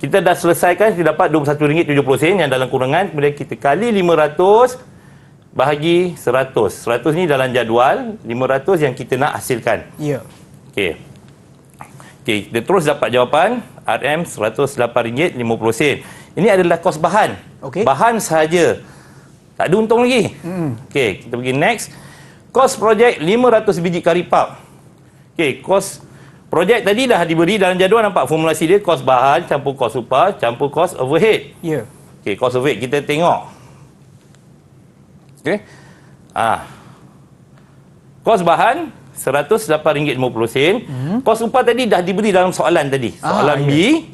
kita dah selesaikan, kita dapat RM21.70 yang dalam kurungan. Kemudian kita kali 500 bahagi 100. 100 ni dalam jadual, 500 yang kita nak hasilkan. Ya. Okey. Okey, kita terus dapat jawapan RM RM108.50. Ini adalah kos bahan. Okey. Bahan sahaja. Tak ada untung lagi. Okey, kita pergi next. Kos projek 500 biji karipap. Okey, kos projek tadi dah diberi dalam jadual, nampak formulasi dia, kos bahan campur kos upah campur kos overhead. Ya. Okey, kos overhead kita tengok. Okey. Kos bahan RM108.50. Kos upah tadi dah diberi dalam soalan tadi. Soalan B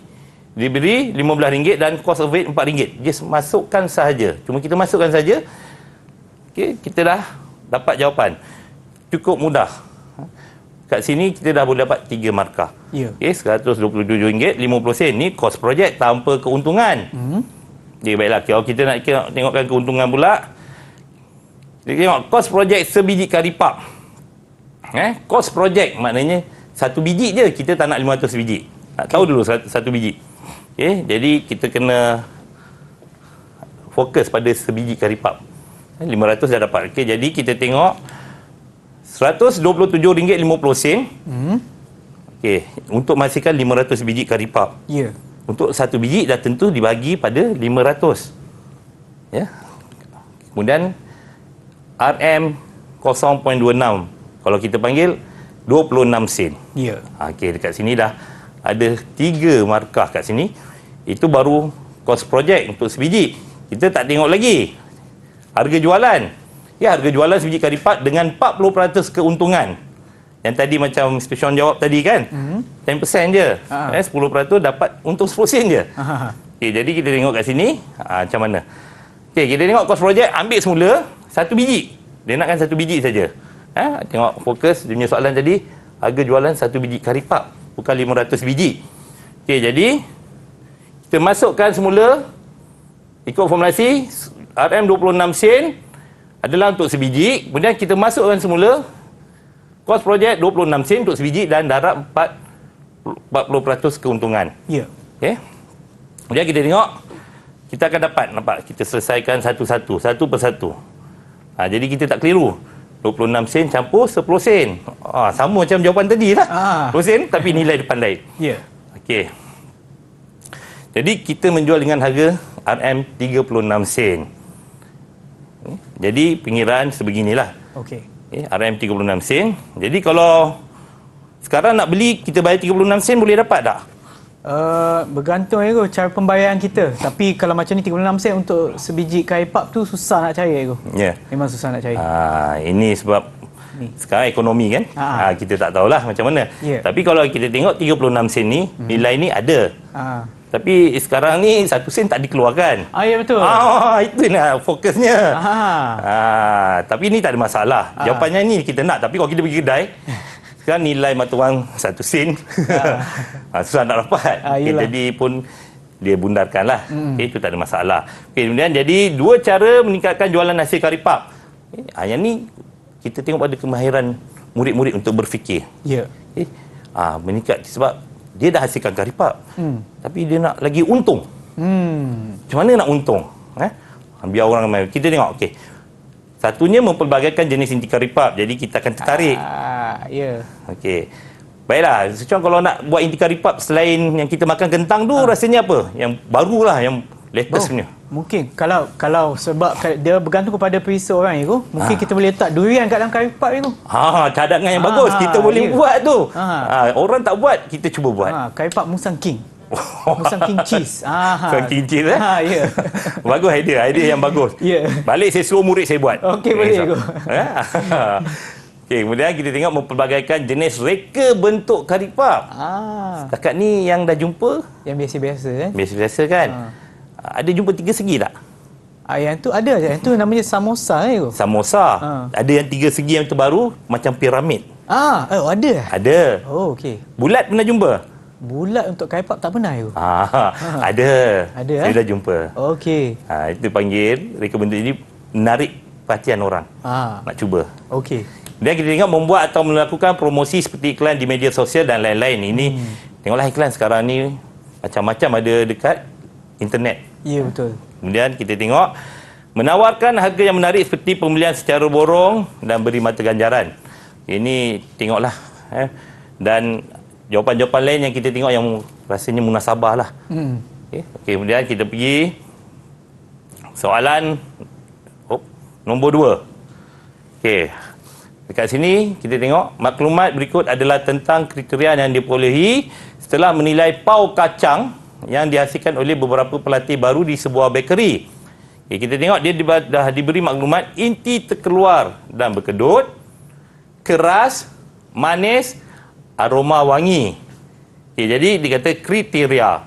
diberi RM15 dan kos overhead RM4. Just masukkan sahaja. Cuma kita masukkan saja. Okey, kita dah dapat jawapan. Cukup mudah. Kat sini kita dah boleh dapat 3 markah. Ya. Okey, RM127.50. Ni kos projek tanpa keuntungan. Okey, baiklah. Kalau kita nak tengokkan keuntungan pula. Kita tengok kos projek sebiji karipap. Kos projek maknanya satu biji je, kita tak nak 500 biji. Tak tahu dulu satu biji. Okey, jadi kita kena fokus pada sebiji karipap. 500 dah dapat. Okey, jadi kita tengok RM127.50. Okey, untuk menghasilkan 500 biji karipap. Ya. Untuk satu biji dah tentu dibagi pada 500. Ya. Kemudian RM 0.26. Kalau kita panggil 26 sen. Ya. Okey, dekat sini dah ada 3 markah kat sini. Itu baru kos projek untuk sebiji. Kita tak tengok lagi harga jualan. Ya, harga jualan sebiji karipap dengan 40% keuntungan. Yang tadi macam Mr. Sean jawab tadi kan. 10% je. 10% dapat untung 10 sen je. Okey, jadi kita tengok kat sini macam mana. Okey, kita tengok kos projek, ambil semula satu biji. Dia nakkan satu biji saja. Tengok fokus dia punya soalan tadi, harga jualan satu biji karipap. bukan 500 biji. Okey, jadi kita masukkan semula ikut formulasi RM26 sen adalah untuk sebiji. Kemudian kita masukkan semula kos projek 26 sen untuk sebiji dan darab 40% keuntungan. Ya. Okey. Kemudian kita tengok, kita akan nampak kita selesaikan satu-satu, satu persatu. Jadi kita tak keliru. 26 sen campur 10 sen. Sama macam jawapan tadi lah. 10 sen tapi nilai depan lain. Ya. Okey. Jadi kita menjual dengan harga RM36 sen. Jadi pengiraan sebeginilah. Okey. RM36 sen. Jadi kalau sekarang nak beli, kita bayar 36 sen boleh dapat tak? Bergantung ya cara pembayaran kita. Tapi kalau macam ni 36 sen untuk sebiji kain pap tu susah nak cari ya. Ya. Memang susah nak cari. Ini sebab sekarang ekonomi kan. Kita tak tahulah macam mana. Ya. Tapi kalau kita tengok 36 sen ni, nilai ni ada. Tapi sekarang ni 1 sen tak dikeluarkan. Ya betul. Itu nak fokusnya. Tapi ni tak ada masalah. Jawapannya ni kita nak. Tapi kalau kita pergi kedai, sekarang nilai mata wang 1 sen. Susah nak dapat. Jadi pun dia bundarkan lah. Itu tak ada masalah. Kemudian jadi dua cara meningkatkan jualan nasi kari pap. Yang ni kita tengok pada kemahiran murid-murid untuk berfikir. Ya. Meningkat sebab dia dah hasilkan kari pap. Tapi dia nak lagi untung. Macam mana nak untung? Biar orang ramai. Kita tengok, okey. Satunya mempelbagaikan jenis inti kari pap. Jadi kita akan tertarik. Ya. Okey. Baiklah, Suchong kalau nak buat inti kari pap selain yang kita makan kentang tu, rasanya apa? Yang barulah, yang latest punya. Mungkin kalau sebab dia bergantung kepada perisa orang itu, mungkin kita boleh letak durian kat dalam kari pap itu. Cadangan yang bagus. Kita boleh buat tu. Orang tak buat, kita cuba buat. Kari pap Musang King. Musang King cheese. Musang King cheese ya. Bagus idea yang bagus. Ya. Balik saya suruh murid saya buat. Okey, boleh go. Okey, kemudian kita tengok mempelbagaikan jenis reka bentuk kari pap. Setakat ni yang dah jumpa yang biasa-biasa kan? Biasa-biasa kan? Ada jumpa 3 segi tak? Yang tu ada. Yang tu namanya samosa kan? Samosa. Ada yang 3 segi yang terbaru macam piramid. Ada? Ada. Oh, okey. Bulat pernah jumpa? Bulat untuk kari pap tak pernah itu. Ada. Ada. Saya dah jumpa. Okey. Itu panggil reka bentuk ini menarik perhatian orang. Nak cuba. Okey. Dan kita tengok membuat atau melakukan promosi seperti iklan di media sosial dan lain-lain. Ini tengoklah iklan sekarang ni macam-macam ada dekat internet. Ya, betul. Kemudian kita tengok menawarkan harga yang menarik seperti pembelian secara borong dan beri mata ganjaran. Ini tengoklah. Dan jawapan-jawapan lain yang kita tengok yang rasanya munasabah lah. Okey, kemudian kita pergi soalan nombor 2. Okey. Dekat sini kita tengok maklumat berikut adalah tentang kriteria yang diperolehi setelah menilai pau kacang yang dihasilkan oleh beberapa pelatih baru di sebuah bakery. Okay, kita tengok dia dah diberi maklumat inti terkeluar dan berkedut, keras, manis, aroma wangi. Okay, jadi dikata kriteria.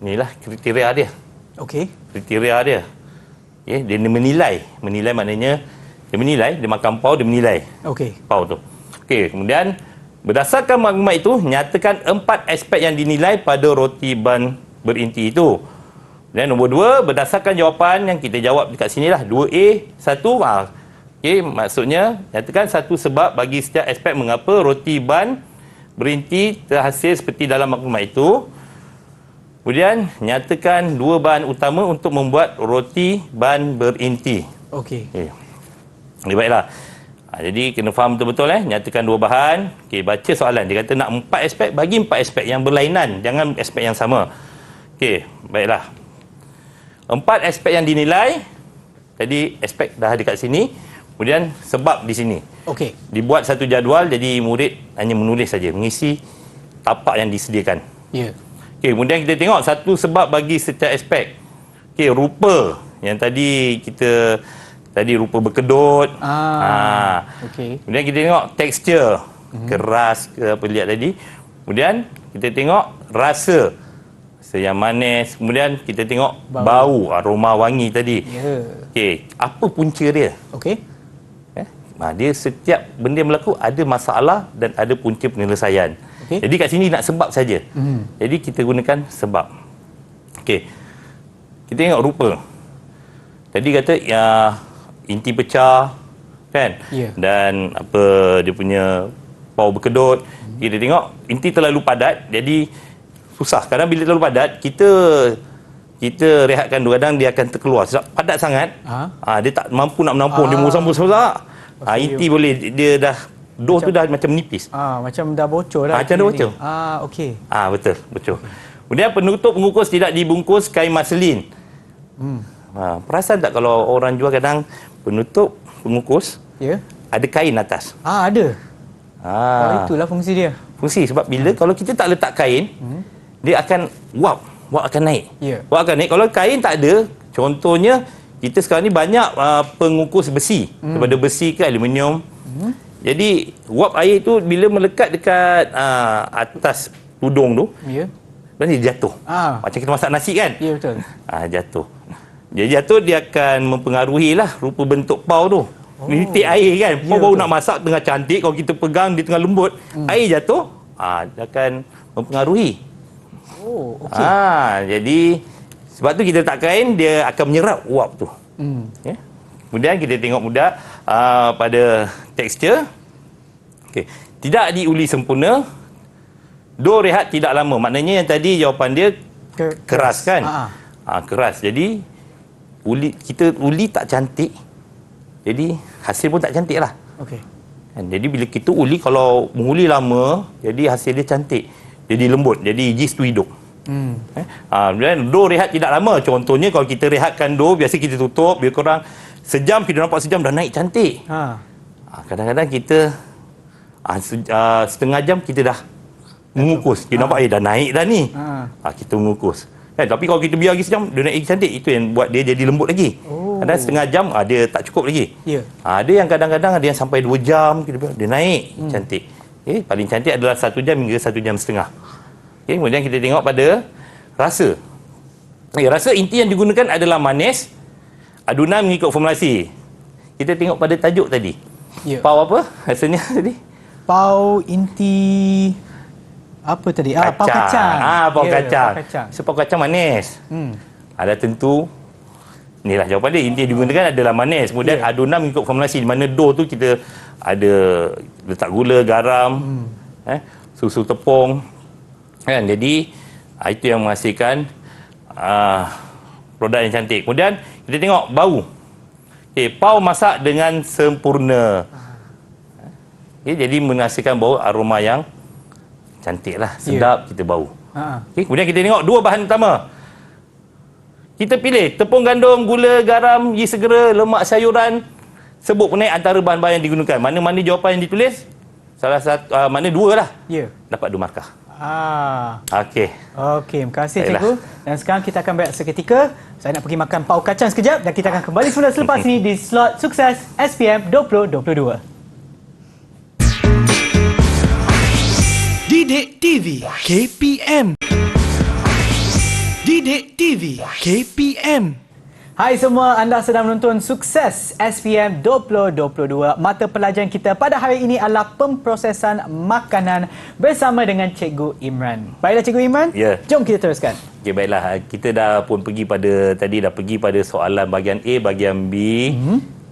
Inilah kriteria dia. Okey. Kriteria dia. Okay, dia menilai. Menilai maknanya dia menilai, dia makan pau, dia menilai. Okey. Pau tu. Okey, kemudian berdasarkan maklumat itu, nyatakan 4 aspek yang dinilai pada roti ban berinti itu. Dan nombor 2, berdasarkan jawapan yang kita jawab dekat sinilah. 2A, 1. Okey, maksudnya, nyatakan satu sebab bagi setiap aspek mengapa roti ban berinti terhasil seperti dalam maklumat itu. Kemudian, nyatakan 2 bahan utama untuk membuat roti ban berinti. Okey. Baiklah. Jadi kena faham betul-betul nyatakan 2 bahan. Okey, baca soalan. Dia kata nak 4 aspek, bagi 4 aspek yang berlainan, jangan aspek yang sama. Okey, baiklah. 4 aspek yang dinilai. Tadi aspek dah dekat sini. Kemudian sebab di sini. Okey. Dibuat satu jadual, jadi murid hanya menulis saja, mengisi tapak yang disediakan. Ya. Okey, kemudian kita tengok satu sebab bagi setiap aspek. Okey, rupa. Yang tadi rupa berkedut. Okey. Kemudian kita tengok tekstur. Keras ke apa lihat tadi. Kemudian kita tengok rasa. Rasa yang manis. Kemudian kita tengok bau aroma wangi tadi. Ya. Okey, apa punca dia? Okey. Dia setiap benda yang berlaku ada masalah dan ada punca penyelesaian. Okey. Jadi kat sini nak sebab saja. Jadi kita gunakan sebab. Okey. Kita tengok rupa. Tadi kata ya inti pecah kan? Ya. Dan apa dia punya pau berkedut. Kita tengok inti terlalu padat jadi susah. Kadang bila terlalu padat kita rehatkan dulu, kadang dia akan terkeluar. Sebab padat sangat, dia tak mampu nak menampung, dia musang-musang. Inti boleh, dia dah, doh tu dah macam nipis. Macam dah bocor dah. Macam dah bocor. Okey. Betul, bocor. Kemudian penutup pengukus tidak dibungkus kain maslin. Perasan tak kalau orang jual kadang penutup pengukus, Ya. ada kain atas. Ada. Itulah fungsi dia. Fungsi sebab bila kalau kita tak letak kain, dia akan wap akan naik. Ya. Wap akan naik. Kalau kain tak ada, contohnya kita sekarang ni banyak pengukus besi, daripada besi ke aluminium. Jadi wap air tu bila melekat dekat atas tudung tu, Ya. dan dia jatuh. Macam kita masak nasi kan? Ya, betul. Jatuh. Dia jatuh, dia akan mempengaruhi lah rupa bentuk pau tu. Nitik air kan. Pau baru betul. nak masak tengah cantik, kalau kita pegang dia tengah lembut, air jatuh, dia akan mempengaruhi. Okey. Jadi sebab tu kita letak kain, dia akan menyerap uap tu. Ya. Kemudian kita tengok budak pada tekstur. Okey. Tidak diuli sempurna. Do rehat tidak lama. Maknanya yang tadi jawapan dia keras kan? Keras. Jadi kita uli tak cantik. Jadi hasil pun tak cantik lah. Okey. Jadi bila kita uli, kalau menguli lama, jadi hasil dia cantik. Jadi lembut. Jadi yeast tu hidup. Kemudian do rehat tidak lama. Contohnya kalau kita rehatkan do, biasa kita tutup, lebih kurang sejam, kita nampak sejam dah naik cantik. Kadang-kadang kita setengah jam kita dah mengukus. Kita nampak dah naik dah ni. Kita mengukus. Tapi kalau kita biar lagi sejam, dia naik cantik. Itu yang buat dia jadi lembut lagi. Kadang setengah jam dia tak cukup lagi. Ya. Ada yang kadang-kadang ada yang sampai 2 jam kita biar, dia naik cantik. Paling cantik adalah 1 jam hingga 1 jam setengah. Kemudian kita tengok pada rasa. Rasa inti yang digunakan adalah manis. Adunan mengikut formulasi. Kita tengok pada tajuk tadi. Ya. Pau apa rasanya tadi? Pau inti apa tadi? Pau kacang. Pau Ya, kacang. Pau kacang. So, pau kacang manis. Ada tentu. Inilah jawapan dia. Inti yang digunakan adalah manis. Kemudian adunan mengikut formulasi. Di mana do tu kita ada letak gula, garam, susu tepung. Kan? Jadi itu yang menghasilkan produk yang cantik. Kemudian kita tengok bau. Pau masak dengan sempurna. Jadi menghasilkan bau aroma yang cantik lah. Sedap kita bau. Kemudian kita tengok 2 bahan utama. Kita pilih tepung gandum, gula, garam, yeast segera, lemak sayuran. Sebut penaik antara bahan-bahan yang digunakan. Mana-mana jawapan yang ditulis, salah satu, mana 2 lah. Ya. Dapat 2 markah. Okey, terima kasih cikgu. Dan sekarang kita akan berehat seketika. Saya nak pergi makan pau kacang sekejap dan kita akan kembali semula selepas ini di slot sukses SPM 2022. Didik TV KPM. Didik TV KPM. Hai semua, anda sedang menonton Sukses SPM 2022. Mata pelajaran kita pada hari ini adalah pemprosesan makanan bersama dengan Cikgu Imran. Baiklah Cikgu Imran, jom kita teruskan. Okey, baiklah. Kita dah pun pergi pada soalan bahagian A, bahagian B.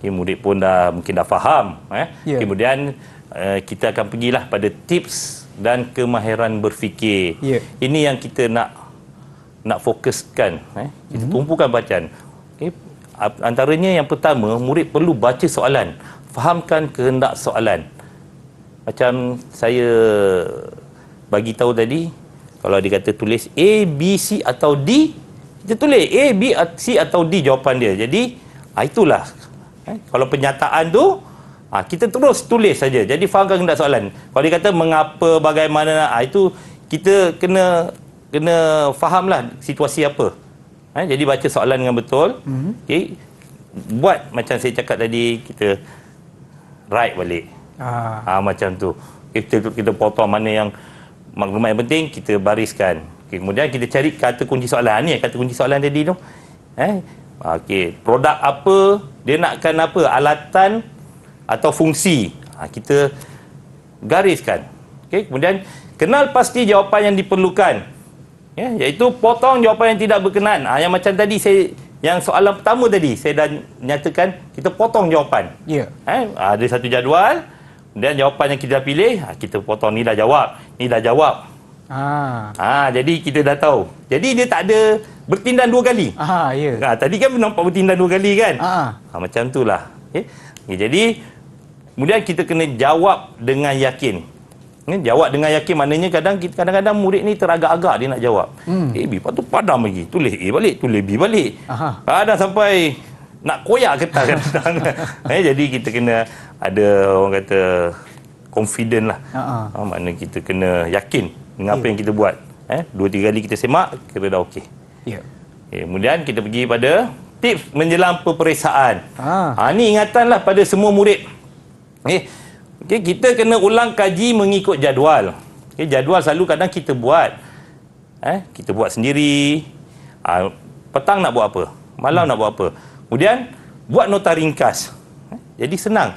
Okay, murid pun mungkin dah faham. Kemudian kita akan pergilah pada tips dan kemahiran berfikir. Ini yang kita nak fokuskan. Kita tumpukan bacaan. Antaranya yang pertama, murid perlu baca soalan, fahamkan kehendak soalan. Macam saya bagi tahu tadi, kalau dia kata tulis A, B, C atau D, kita tulis A, B, C atau D jawapan dia. Jadi itulah. Kalau penyataan tu kita terus tulis saja. Jadi fahamkan kehendak soalan. Kalau dia kata mengapa, bagaimana, itu kita kena fahamlah situasi apa. Jadi baca soalan dengan betul. Buat macam saya cakap tadi, kita write balik. Macam tu. Kita potong mana yang maklumat yang penting, kita bariskan. Kemudian kita cari kata kunci soalan. Ni kata kunci soalan tadi tu. Produk apa, dia nakkan apa, alatan atau fungsi. Kita gariskan. Okey, kemudian kenal pasti jawapan yang diperlukan. Ya, iaitu potong jawapan yang tidak berkenan. Yang macam tadi yang soalan pertama tadi saya dah nyatakan, kita potong jawapan. Ya. Ada satu jadual, kemudian jawapan yang kita pilih, kita potong, ni dah jawab, ni dah jawab. Jadi kita dah tahu. Jadi dia tak ada bertindan dua kali. Ya. Tadi kan nampak bertindan dua kali kan? Macam itulah. Okay? Jadi kemudian kita kena jawab dengan yakin. Jawab dengan yakin maknanya kadang-kadang murid ni teragak-agak dia nak jawab. A, B, lepas tu padam lagi. Tulis A balik, tulis B balik. Kadang sampai nak koyak kertas kadang-kadang. Jadi kita kena ada orang kata confident lah. Maknanya kita kena yakin dengan apa yang kita buat. 2-3 kali kita semak, kira dah okey. Kemudian kita pergi pada tips menjelang peperiksaan. Ni ingatanlah pada semua murid. Kita kena ulang kaji mengikut jadual. Jadual selalu kadang kita buat. Kita buat sendiri. Petang nak buat apa? Malam nak buat apa? Kemudian buat nota ringkas. Jadi senang.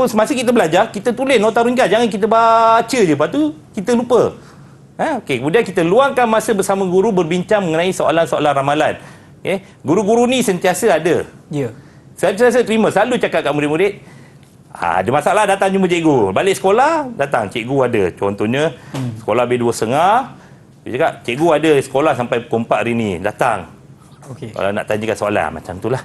Semasa kita belajar, kita tulis nota ringkas. Jangan kita baca je, lepas tu kita lupa. Kemudian kita luangkan masa bersama guru berbincang mengenai soalan-soalan ramalan. Guru-guru ni sentiasa ada. Saya sentiasa terima, selalu cakap kat murid-murid, ada masalah datang jumpa cikgu. Balik sekolah, datang cikgu ada. Contohnya, sekolah B2.30, dia cakap, cikgu ada sekolah sampai pukul 4 hari ni, datang. Kalau nak tanyakan soalan, macam itulah.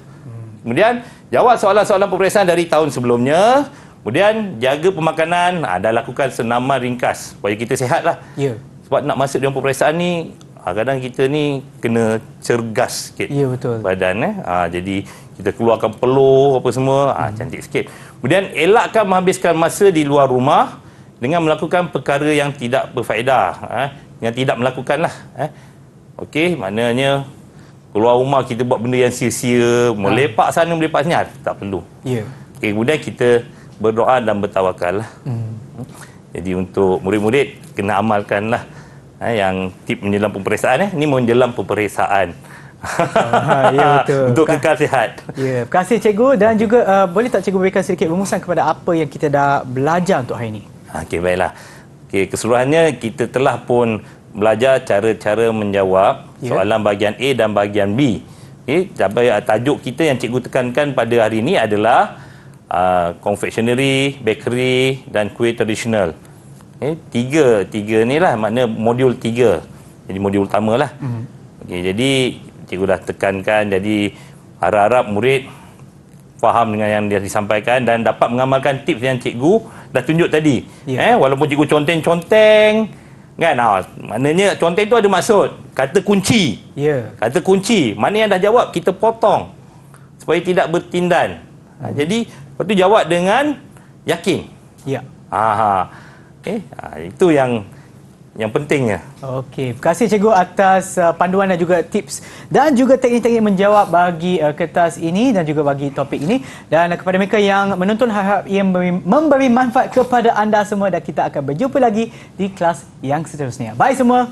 Kemudian, jawab soalan-soalan peperiksaan dari tahun sebelumnya. Kemudian, jaga pemakanan, dah lakukan senaman ringkas, supaya kita sihat lah. Sebab nak masuk dalam peperiksaan ni, kadang kita ni kena cergas sikit. Betul. Badan. Jadi, kita keluarkan peluh, apa semua, cantik sikit. Kemudian, elakkan menghabiskan masa di luar rumah dengan melakukan perkara yang tidak berfaedah. Yang tidak melakukanlah. Maknanya, keluar rumah kita buat benda yang sia-sia, melepak sana, melepak sini, tak perlu. Kemudian kita berdoa dan bertawakal lah. Jadi untuk murid-murid, kena amalkanlah yang tip menjelang peperiksaan. Ini menjelang peperiksaan. Betul. Untuk kekal sihat. Terima kasih cikgu, dan juga boleh tak cikgu berikan sedikit rumusan kepada apa yang kita dah belajar untuk hari ini? Baiklah. Keseluruhannya kita telah pun belajar cara-cara menjawab soalan bahagian A dan bahagian B. Tajuk kita yang cikgu tekankan pada hari ini adalah confectionery, bakery dan kuih tradisional. Tiga ni lah, makna modul 3. Jadi modul utama lah. Jadi cikgu dah tekankan, jadi harap-harap murid faham dengan yang dia disampaikan dan dapat mengamalkan tips yang cikgu dah tunjuk tadi. Walaupun cikgu conteng-conteng kan, maknanya conteng tu ada maksud, kata kunci. Kata kunci, mana yang dah jawab kita potong supaya tidak bertindan. Jadi lepas tu jawab dengan yakin. Itu yang pentingnya. Terima kasih cikgu atas panduan dan juga tips dan juga teknik-teknik menjawab bagi kertas ini dan juga bagi topik ini. Dan kepada mereka yang menonton, harap ia memberi manfaat kepada anda semua, dan kita akan berjumpa lagi di kelas yang seterusnya. Bye semua.